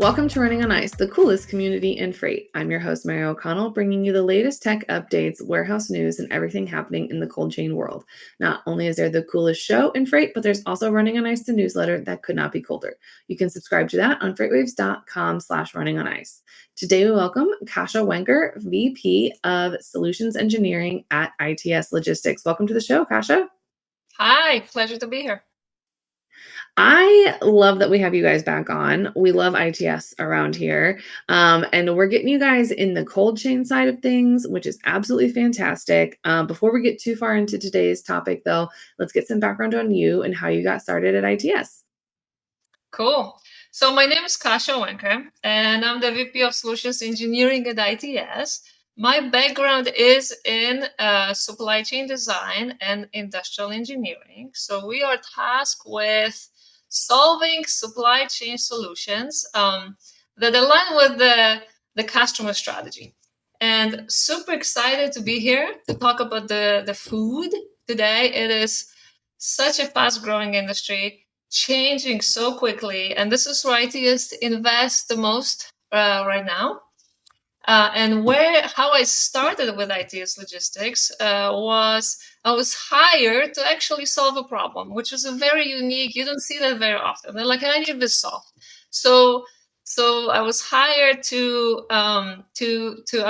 Welcome to Running on Ice, the coolest community in freight. I'm your host, Mary O'Connell, bringing you the latest tech updates, warehouse news, and everything happening in the cold chain world. Not only is there the coolest show in freight, but there's also Running on Ice, the newsletter that could not be colder. You can subscribe to that on freightwaves.com/running on ice. Today, we welcome Kasia Wenker, VP of Solutions Engineering at ITS Logistics. Welcome to the show, Kasia. Hi, pleasure to be here. I love that we have you guys back on. We love ITS around here. And we're getting you guys in the cold chain side of things, which is absolutely fantastic. Before we get too far into today's topic, though, let's get some background on you and how you got started at ITS. Cool. So my name is Kasia Wenker, and I'm the VP of Solutions Engineering at ITS. My background is in supply chain design and industrial engineering. So we are tasked with solving supply chain solutions that align with the customer strategy. And super excited to be here to talk about the food today. It is such a fast-growing industry, changing so quickly, and this is where ITS invest the most right now. And how I started with ITS Logistics was I was hired to actually solve a problem, which is a very unique. You don't see that very often. They're like, I need this solved. So I was hired to I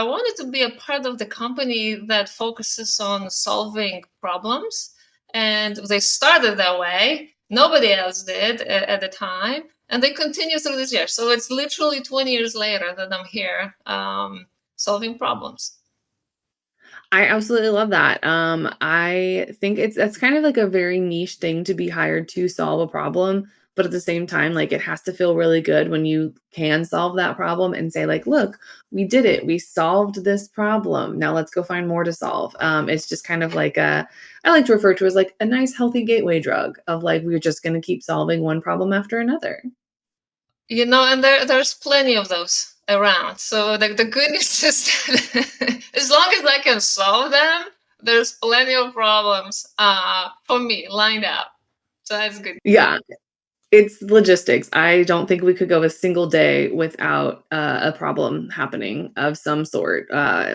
wanted to be a part of the company that focuses on solving problems, and they started that way. Nobody else did at the time. And they continue through this year. So it's literally 20 years later that I'm here solving problems. I absolutely love that. I think that's kind of like a very niche thing to be hired to solve a problem, but at the same time, like it has to feel really good when you can solve that problem and say, like, look, we did it. We solved this problem. Now let's go find more to solve. It's just kind of like I like to refer to as like a nice healthy gateway drug of like we're just going to keep solving one problem after another. And there's plenty of those around. So the good news is that as long as I can solve them, there's plenty of problems for me lined up. So that's good. Yeah, it's logistics. I don't think we could go a single day without a problem happening of some sort,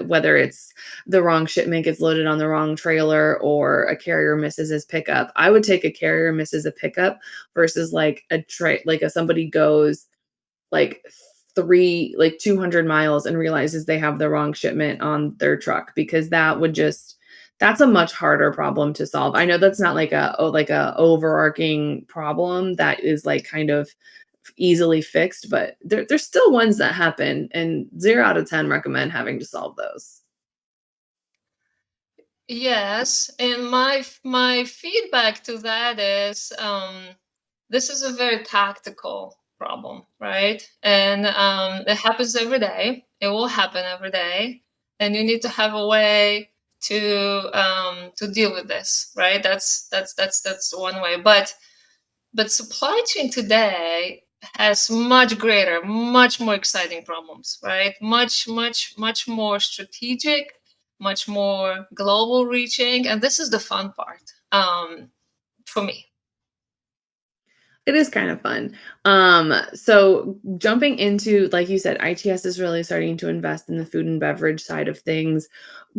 whether it's the wrong shipment gets loaded on the wrong trailer or a carrier misses his pickup. I would take a carrier misses a pickup versus like somebody goes like 200 miles and realizes they have the wrong shipment on their truck, because that's a much harder problem to solve. I know that's not like a overarching problem that is like kind of easily fixed, but there's still ones that happen, and 0 out of 10 recommend having to solve those. Yes, and my feedback to that is this is a very tactical problem, right? And it happens every day. It will happen every day, and you need to have a way to deal with this, right? That's one way. But supply chain today has much greater, much more exciting problems, right? Much more strategic, much more global reaching, and this is the fun part for me. It is kind of fun. So jumping into, like you said, ITS is really starting to invest in the food and beverage side of things.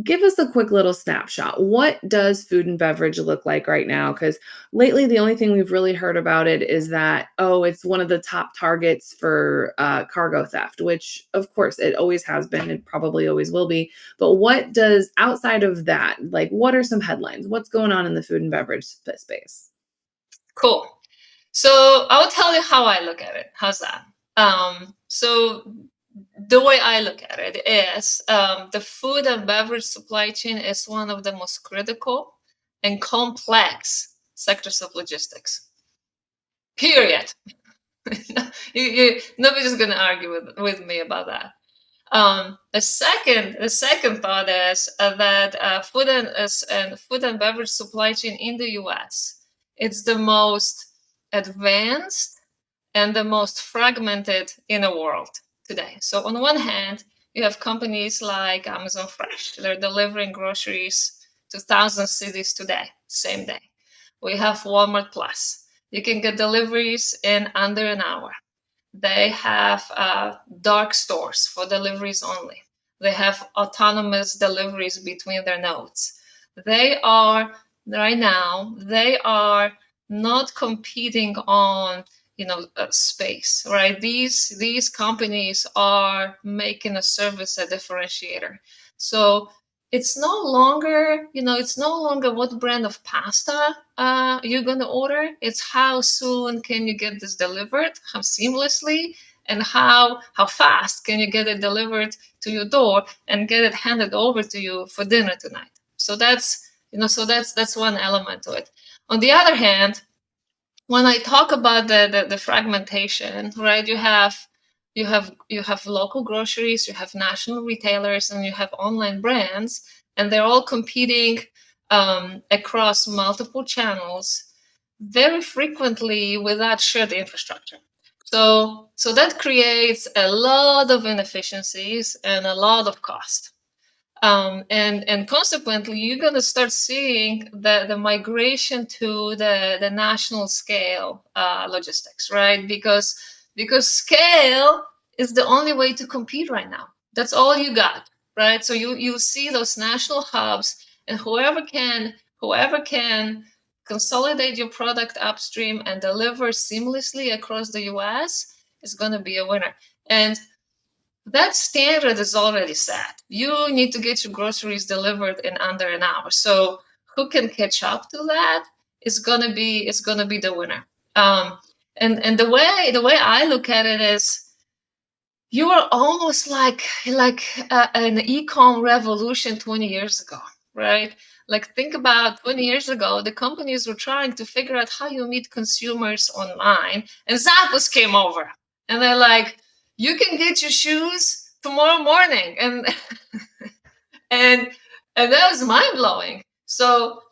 Give us a quick little snapshot. What does food and beverage look like right now? Because lately, the only thing we've really heard about it is that, oh, it's one of the top targets for cargo theft, which of course it always has been and probably always will be. But what does, outside of that, like what are some headlines? What's going on in the food and beverage space? Cool. So I'll tell you how I look at it. How's that? So the way I look at it is the food and beverage supply chain is one of the most critical and complex sectors of logistics. Period. Nobody's going to argue with me about that. The second thought is that food and beverage supply chain in the U.S. it's the most advanced and the most fragmented in the world today. So on one hand, you have companies like Amazon Fresh. They're delivering groceries to 1,000 cities today, same day. We have Walmart Plus. You can get deliveries in under an hour. They have dark stores for deliveries only. They have autonomous deliveries between their nodes. They are right now, they are not competing on space, right? These companies are making a service a differentiator. So it's no longer what brand of pasta you're going to order. It's how soon can you get this delivered, how seamlessly, and how fast can you get it delivered to your door and get it handed over to you for dinner tonight. So that's one element to it. On the other hand, when I talk about the fragmentation, right? You have local groceries, you have national retailers, and you have online brands, and they're all competing across multiple channels, very frequently without shared infrastructure. So that creates a lot of inefficiencies and a lot of cost. And consequently, you're going to start seeing the migration to the national scale logistics, right? Because scale is the only way to compete right now. That's all you got, right? So you see those national hubs, and whoever can consolidate your product upstream and deliver seamlessly across the US is going to be a winner. And that standard is already set. You need to get your groceries delivered in under an hour. So who can catch up to that is gonna be the winner. And the way I look at it is you are almost like an e-com revolution 20 years ago, right? Like think about 20 years ago, the companies were trying to figure out how you meet consumers online, and Zappos came over, and they're like, "You can get your shoes tomorrow morning," and and that was mind blowing. So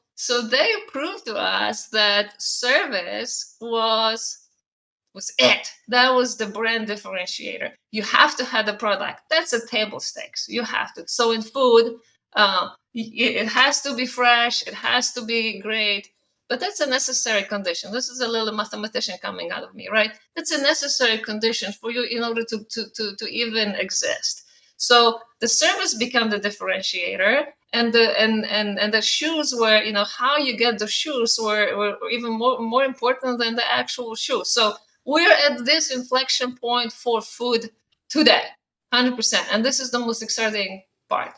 they proved to us that service was it. That was the brand differentiator. You have to have the product. That's a table stakes. You have to. So in food, it has to be fresh. It has to be great. But that's a necessary condition. This is a little mathematician coming out of me, right? That's a necessary condition for you in order to even exist. So the service become the differentiator, and the shoes were, how you get the shoes were even more important than the actual shoes. So we're at this inflection point for food today, 100%. And this is the most exciting part.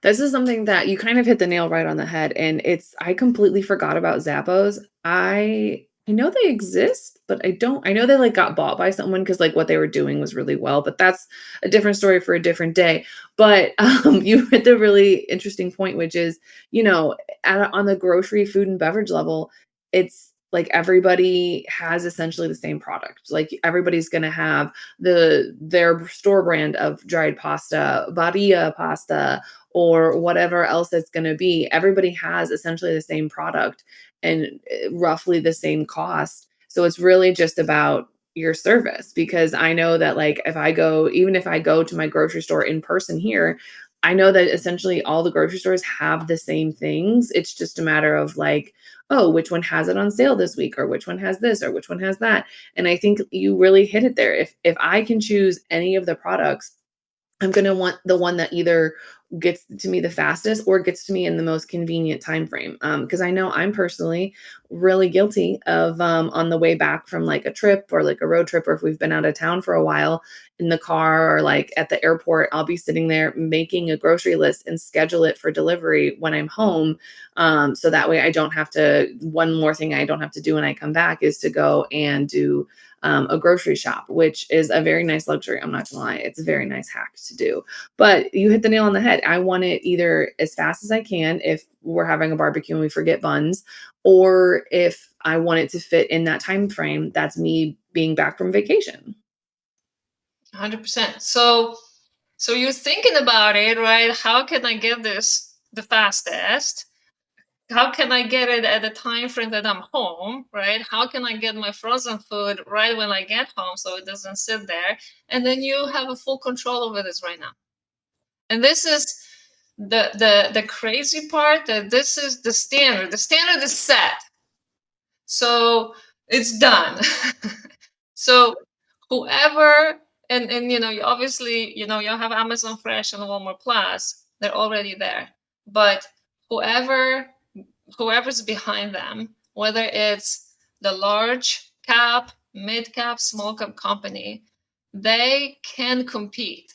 This is something that you kind of hit the nail right on the head, and I completely forgot about Zappos. I know they exist, but I know they, like, got bought by someone because like, what they were doing was really well, but that's a different story for a different day. But, you hit the really interesting point, which is, on the grocery, food, and beverage level, it's like everybody has essentially the same product. Like, everybody's gonna have their store brand of dried pasta, Barilla pasta, or whatever else it's going to be. Everybody has essentially the same product and roughly the same cost. So it's really just about your service, because I know that, like, even if I go to my grocery store in person here, I know that essentially all the grocery stores have the same things. It's just a matter of, like, oh, which one has it on sale this week, or which one has this, or which one has that. And I think you really hit it there. If I can choose any of the products, I'm going to want the one that either gets to me the fastest or gets to me in the most convenient time frame. Because I know I'm personally really guilty of, on the way back from like a trip or like a road trip, or if we've been out of town for a while in the car or like at the airport, I'll be sitting there making a grocery list and schedule it for delivery when I'm home. So that way I don't have to. One more thing I don't have to do when I come back is to go and do a grocery shop, which is a very nice luxury. I'm not gonna lie, it's a very nice hack to do. But you hit the nail on the head. I want it either as fast as I can if we're having a barbecue and we forget buns, or if I want it to fit in that time frame, that's me being back from vacation. 100%. So you're thinking about it, right? How can I get this the fastest? How can I get it at the time frame that I'm home, right? How can I get my frozen food right when I get home so it doesn't sit there? And then you have a full control over this right now. And this is the crazy part, that this is the standard. The standard is set. So it's done. So whoever, and you obviously, you have Amazon Fresh and Walmart Plus, they're already there. But whoever whoever's behind them, whether it's the large cap, mid cap, small cap company, they can compete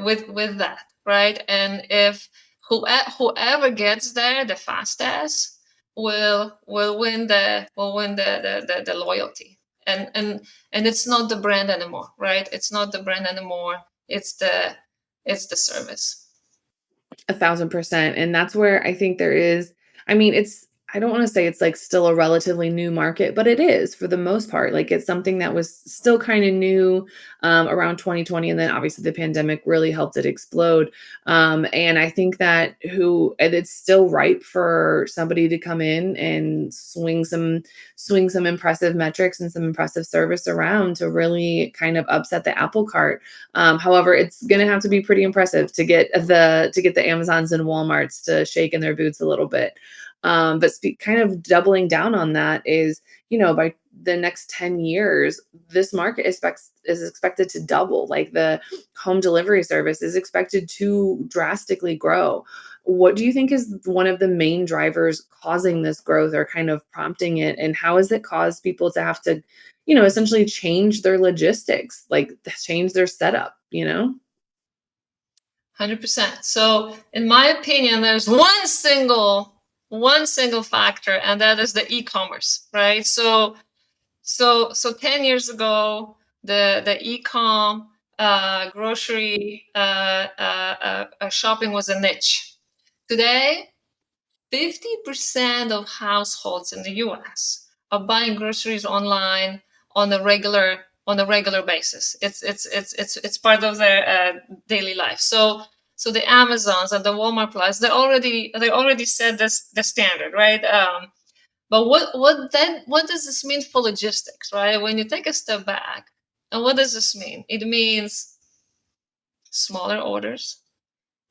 with that, right? And if whoever gets there the fastest will win the loyalty. And it's not the brand anymore, right? It's not the brand anymore. It's the service. 1,000%. And that's where I think there is, I mean, I don't want to say it's like still a relatively new market, but it is for the most part. Like it's something that was still kind of new around 2020. And then obviously the pandemic really helped it explode. And I think that and it's still ripe for somebody to come in and swing some impressive metrics and some impressive service around to really kind of upset the apple cart. However, it's going to have to be pretty impressive to get the Amazons and Walmarts to shake in their boots a little bit. But kind of doubling down on that is, by the next 10 years, this market is expected to double. Like the home delivery service is expected to drastically grow. What do you think is one of the main drivers causing this growth or kind of prompting it? And how has it caused people to have to, essentially change their logistics, like change their setup? 100%. So, in my opinion, there's one single factor, and that is the e-commerce, right? So 10 years ago, the e-com grocery shopping was a niche. Today, 50% of households in the US are buying groceries online on a regular basis. It's part of their daily life. So the Amazons and the Walmart Plus, they already set the standard, right? But what does this mean for logistics, right? When you take a step back, and what does this mean? It means smaller orders.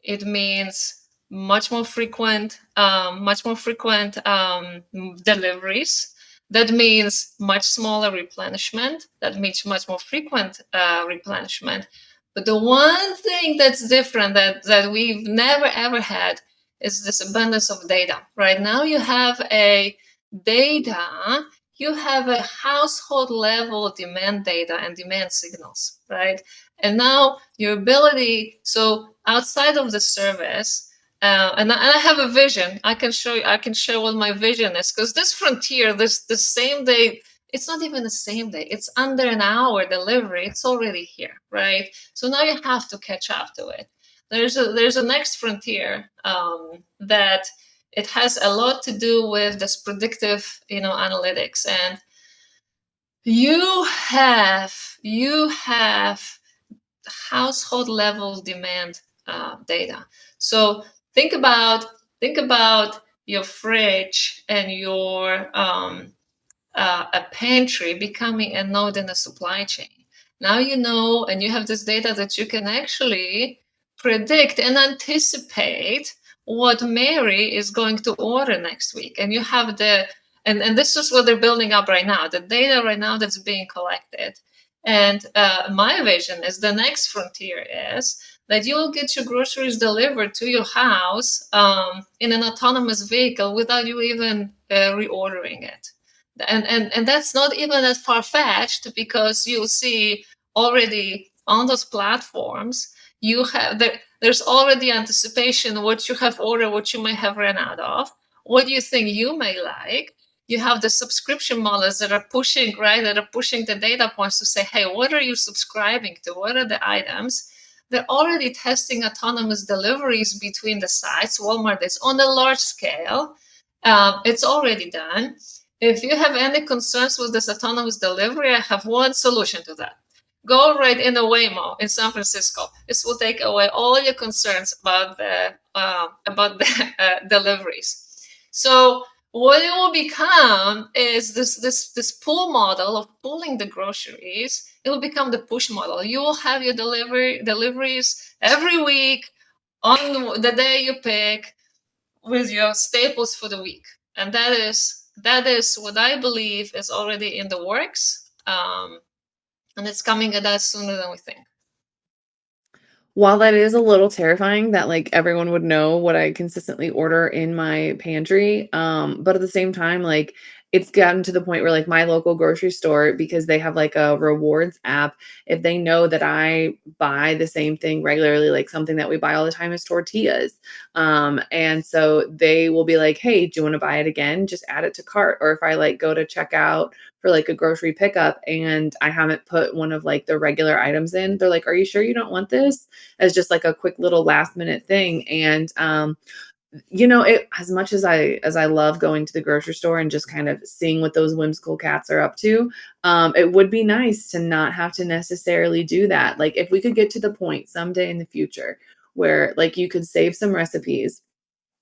It means much more frequent deliveries. That means much smaller replenishment. That means much more frequent replenishment. But the one thing that's different that we've never ever had is this abundance of data. Right now, you have a household level demand data and demand signals, right? And now your ability, so outside of the service, and I have a vision. I can share what my vision is, because this frontier, the same day, it's not even the same day. It's under an hour delivery. It's already here, right? So now you have to catch up to it. There's a next frontier that it has a lot to do with this predictive, analytics, and you have household level demand data. So think about your fridge and your a pantry becoming a node in the supply chain. Now you know, and you have this data that you can actually predict and anticipate what Mary is going to order next week. And you have and this is what they're building up right now, the data right now that's being collected. And my vision is the next frontier is that you'll get your groceries delivered to your house in an autonomous vehicle without you even reordering it. And that's not even that far-fetched, because you'll see already on those platforms there's already anticipation what you have ordered, what you may have ran out of, what you think you may like. You have the subscription models that are pushing the data points to say, hey, what are you subscribing to? What are the items? They're already testing autonomous deliveries between the sites. Walmart is on a large scale. It's already done. If you have any concerns with this autonomous delivery, I have one solution to that. Go right in a Waymo in San Francisco. This will take away all your concerns about the deliveries. So what it will become is this pull model of pulling the groceries. It will become the push model. You will have your deliveries every week on the day you pick, with your staples for the week. And that is what I believe is already in the works. and it's coming at us sooner than we think. While that is a little terrifying that, like, everyone would know what I consistently order in my pantry, but at the same time, like, it's gotten to the point where, like, my local grocery store, because they have, like, a rewards app, if they know that I buy the same thing regularly, like, something that we buy all the time is tortillas, and so they will be like, "Hey, do you wanna buy it again? Just add it to cart." Or if I, like, go to check out for, like, a grocery pickup and I haven't put one of, like, the regular items in, they're like, "Are you sure you don't want this?" As just like a quick little last minute thing. And it, as much as I love going to the grocery store and just kind of seeing what those whimsical cats are up to, it would be nice to not have to necessarily do that. Like if we could get to the point someday in the future where like you could save some recipes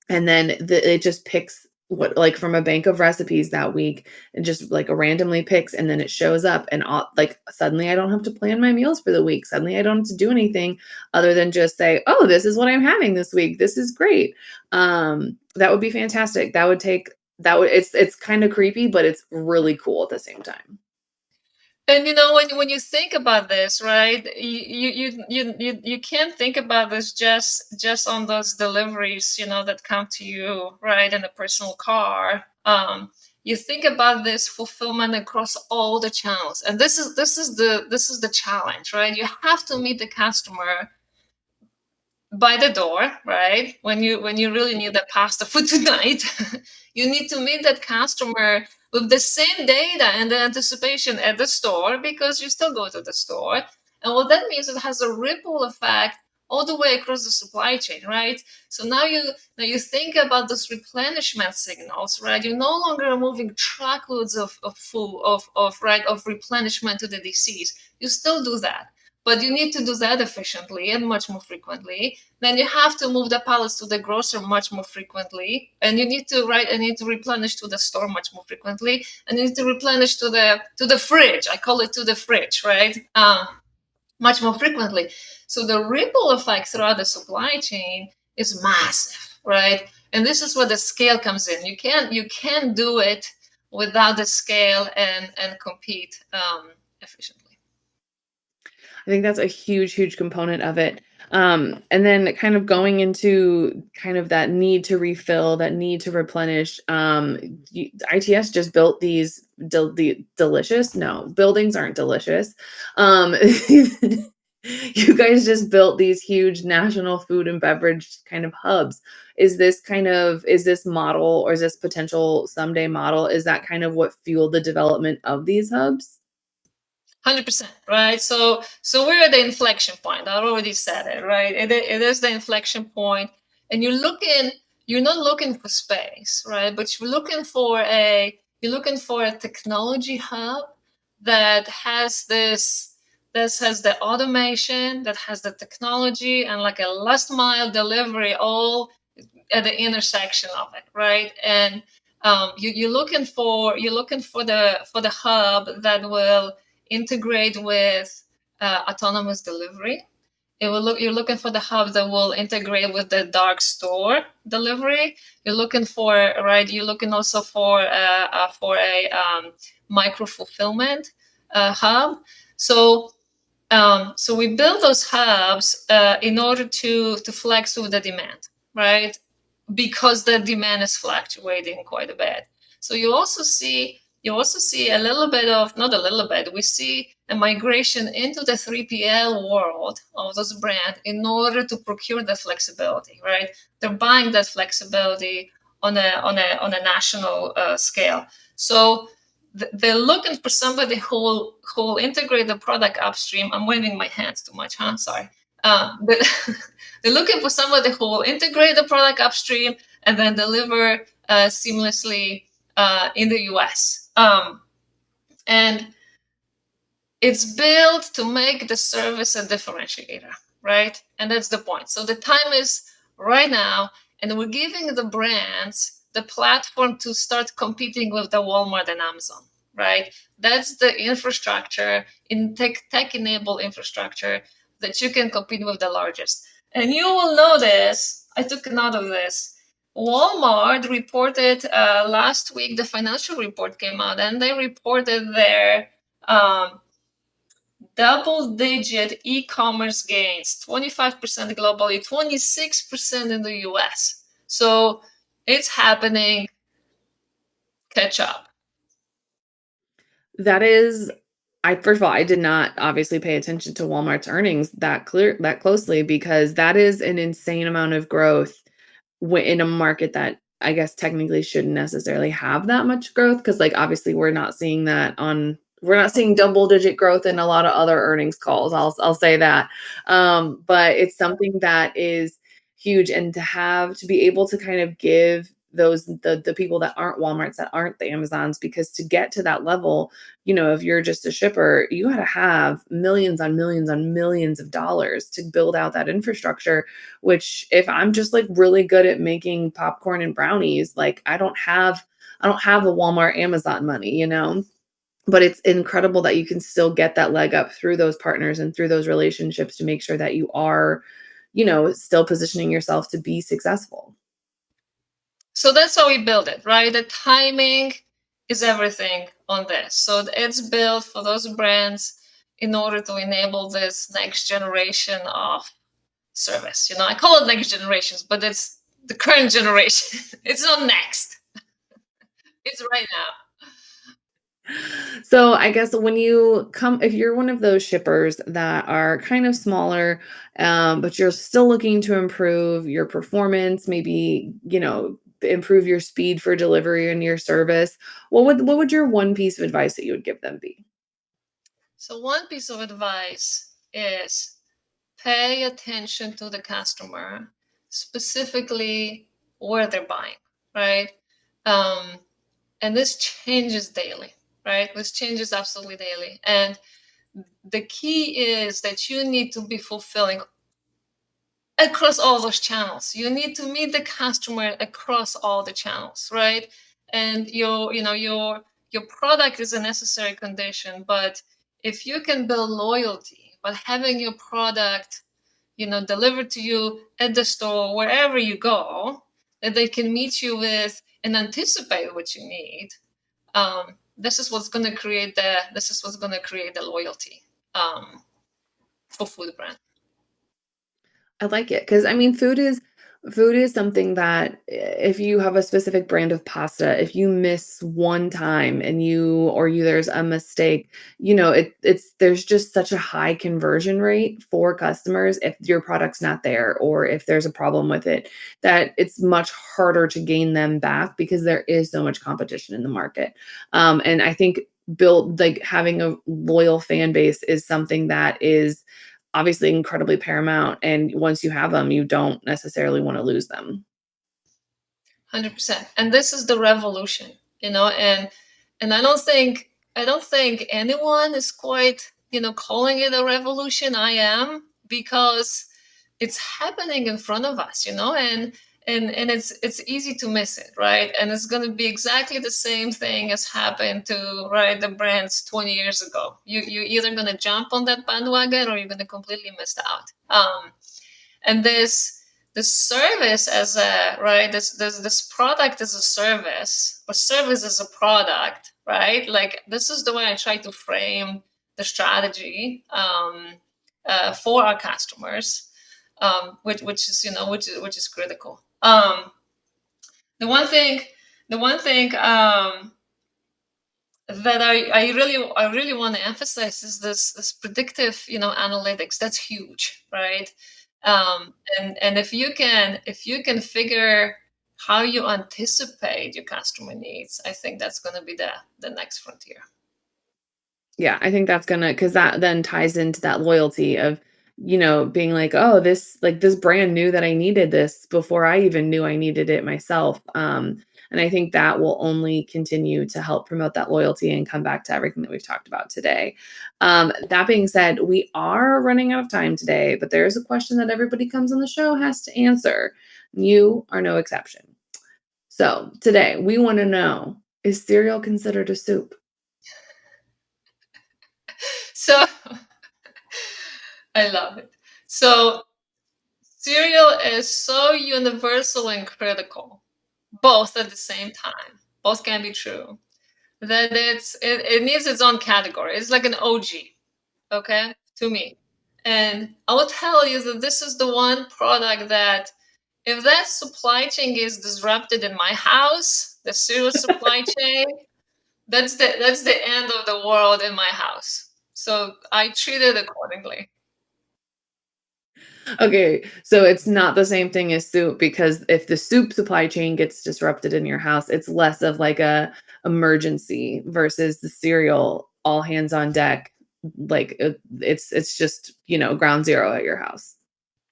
and then it just picks what, like, from a bank of recipes that week, and just like randomly picks, and then it shows up, and like suddenly I don't have to plan my meals for the week. Suddenly I don't have to do anything other than just say, oh, this is what I'm having this week, this is great. That would be fantastic. It's kind of creepy, but it's really cool at the same time. And when you think about this, right? You can't think about this just on those deliveries, that come to you, right, in a personal car. You think about this fulfillment across all the channels, and this is the challenge, right? You have to meet the customer by the door, right? When you really need the pasta for tonight, you need to meet that customer with the same data and the anticipation at the store, because you still go to the store. And what that means, it has a ripple effect all the way across the supply chain, right? So now you think about those replenishment signals, right? You're no longer moving truckloads of food of replenishment to the DCs. You still do that, but you need to do that efficiently and much more frequently. Then you have to move the pallets to the grocer much more frequently, and you need to replenish to the store much more frequently, and you need to replenish to the fridge. I call it to the fridge, right? Much more frequently. So the ripple effect throughout the supply chain is massive, right? And this is where the scale comes in. You can't do it without the scale and compete efficiently. I think that's a huge, huge component of it. And then kind of going into kind of that need to refill, that need to replenish. ITS just built these delicious. No, buildings aren't delicious. You guys just built these huge national food and beverage kind of hubs. Is this model, or is this potential someday model? Is that kind of what fueled the development of these hubs? 100%, right? So we're at the inflection point. I already said it, right? It is the inflection point, and you're not looking for space, right? But you're looking for a technology hub that has the automation, that has the technology, and like a last mile delivery all at the intersection of it, right? And you're looking for the hub that will integrate with autonomous delivery. You're looking for the hub that will integrate with the dark store delivery. You're looking also for a micro fulfillment hub. So we build those hubs in order to flex with the demand, right? Because the demand is fluctuating quite a bit. So you also see a little bit of, not a little bit, we see a migration into the 3PL world of those brands in order to procure the flexibility, right? They're buying that flexibility on a national scale. So they're looking for somebody who will integrate the product upstream. I'm waving my hands too much, huh? Sorry. But they're looking for somebody who will integrate the product upstream and then deliver seamlessly in the US. And it's built to make the service a differentiator, right? And that's the point. So the time is right now, and we're giving the brands the platform to start competing with the Walmart and Amazon, right? That's the infrastructure, in tech-enabled infrastructure, that you can compete with the largest. And you will notice, I took a note of this. Walmart reported last week, the financial report came out, and they reported their um, double-digit e-commerce gains, 25% globally, 26% in the US. So it's happening. Catch up. That is I first of all, I did not obviously pay attention to Walmart's earnings that closely because that is an insane amount of growth in a market that I guess technically shouldn't necessarily have that much growth because like obviously we're not seeing double digit growth in a lot of other earnings calls. I'll say that. But it's something that is huge and to be able to kind of give the people that aren't Walmarts, that aren't the Amazons, because to get to that level, if you're just a shipper, you got to have millions on millions on millions of dollars to build out that infrastructure, which if I'm just like really good at making popcorn and brownies, like I don't have a Walmart Amazon money. But it's incredible that you can still get that leg up through those partners and through those relationships to make sure that you are, still positioning yourself to be successful. So that's how we build it, right? The timing is everything on this. So it's built for those brands in order to enable this next generation of service. I call it next generations, but it's the current generation. It's not next. It's right now. So I guess if you're one of those shippers that are kind of smaller, but you're still looking to improve your performance, maybe, improve your speed for delivery and your service, what would your one piece of advice that you would give them be? So one piece of advice is pay attention to the customer, specifically where they're buying, right? Um, and this changes daily, right? This changes absolutely daily. And the key is that you need to be fulfilling across all those channels. You need to meet the customer across all the channels, right? And your product is a necessary condition, but if you can build loyalty by having your product, delivered to you at the store wherever you go, that they can meet you with and anticipate what you need. This is what's going to create the loyalty for food brand. I like it because I mean, food is something that if you have a specific brand of pasta, if you miss one time and there's a mistake, there's just such a high conversion rate for customers if your product's not there or if there's a problem with it, that it's much harder to gain them back because there is so much competition in the market. And I think build like having a loyal fan base is something that is obviously incredibly paramount, and once you have them, you don't necessarily wanna lose them. 100%. And this is the revolution, and I don't think anyone is quite, calling it a revolution. I am, because it's happening in front of us, and it's easy to miss it, right? And it's going to be exactly the same thing as happened to, right, the brands 20 years ago. You're either going to jump on that bandwagon or you're going to completely miss out. And this service as a right this product as a service, or service as a product, right? Like, this is the way I try to frame the strategy for our customers, which is which is critical. The one thing that I really want to emphasize is this predictive, analytics. That's huge, right? And if you can figure how you anticipate your customer needs, I think that's going to be the next frontier. Yeah, I think that's gonna because that then ties into that loyalty of, being like, "Oh, this brand knew that I needed this before I even knew I needed it myself." And I think that will only continue to help promote that loyalty and come back to everything that we've talked about today. That being said, we are running out of time today, but there is a question that everybody comes on the show has to answer. You are no exception. So today we want to know, is cereal considered a soup? So I love it. So cereal is so universal and critical, both at the same time. Both can be true. That it needs its own category. It's like an OG. okay, to me. And I will tell you that this is the one product that if that supply chain is disrupted in my house, the cereal supply chain, that's the end of the world in my house. So I treat it accordingly. Okay, so it's not the same thing as soup because if the soup supply chain gets disrupted in your house, it's less of like a emergency versus the cereal all hands on deck. Like it's just, ground zero at your house.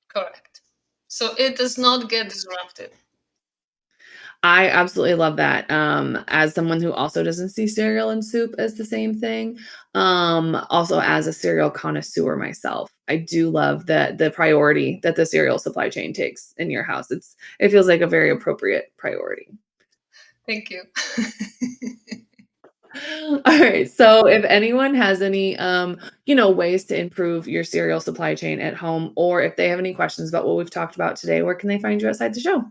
Correct. So it does not get disrupted. I absolutely love that. As someone who also doesn't see cereal and soup as the same thing, also as a cereal connoisseur myself, I do love the priority that the cereal supply chain takes in your house. It feels like a very appropriate priority. Thank you. All right. So if anyone has any ways to improve your cereal supply chain at home, or if they have any questions about what we've talked about today, where can they find you outside the show?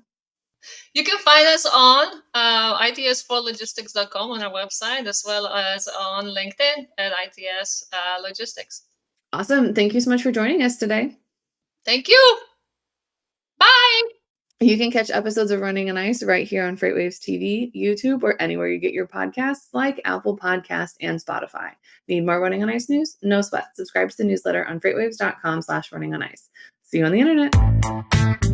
You can find us on its4logistics.com on our website, as well as on LinkedIn at ITS Logistics. Awesome. Thank you so much for joining us today. Thank you. Bye. You can catch episodes of Running on Ice right here on FreightWaves TV, YouTube, or anywhere you get your podcasts like Apple Podcasts and Spotify. Need more Running on Ice news? No sweat. Subscribe to the newsletter on freightwaves.com/runningonIce. See you on the internet.